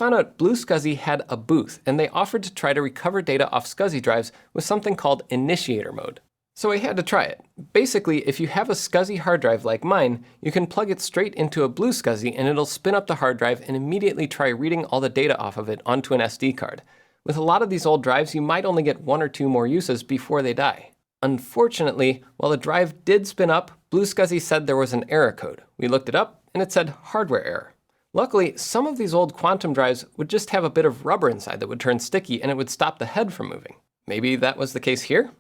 found out BlueSCSI had a booth, and they offered to try to recover data off SCSI drives with something called initiator mode. So I had to try it. Basically, if you have a SCSI hard drive like mine, you can plug it straight into a BlueSCSI and it'll spin up the hard drive and immediately try reading all the data off of it onto an SD card. With a lot of these old drives, you might only get 1 or 2 more uses before they die. Unfortunately, while the drive did spin up, BlueSCSI said there was an error code. We looked it up and it said hardware error. Luckily, some of these old quantum drives would just have a bit of rubber inside that would turn sticky and it would stop the head from moving. Maybe that was the case here?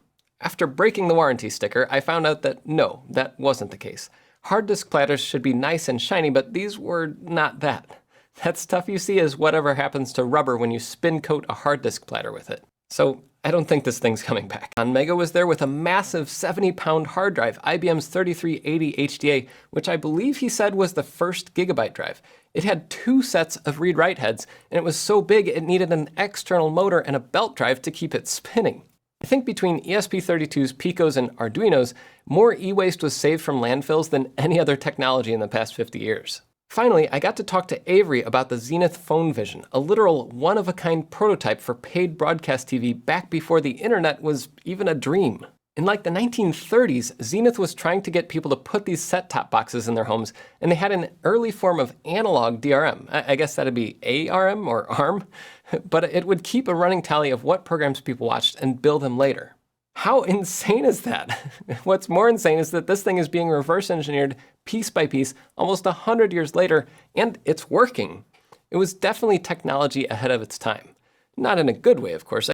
After breaking the warranty sticker, I found out that no, that wasn't the case. Hard disk platters should be nice and shiny, but these were not that. That stuff you see is whatever happens to rubber when you spin coat a hard disk platter with it. So I don't think this thing's coming back. Mega was there with a massive 70-pound hard drive, IBM's 3380 HDA, which I believe he said was the first gigabyte drive. It had 2 sets of read-write heads, and it was so big it needed an external motor and a belt drive to keep it spinning. I think between ESP32s, Picos, and Arduinos, more e-waste was saved from landfills than any other technology in the past 50 years. Finally, I got to talk to Avery about the Zenith PhoneVision, a literal one-of-a-kind prototype for paid broadcast TV back before the internet was even a dream. In like the 1930s, Zenith was trying to get people to put these set-top boxes in their homes, and they had an early form of analog DRM. I guess that'd be ARM or ARM, but it would keep a running tally of what programs people watched and bill them later. How insane is that? What's more insane is that this thing is being reverse engineered piece by piece almost 100 years later, and it's working. It was definitely technology ahead of its time. Not in a good way, of course.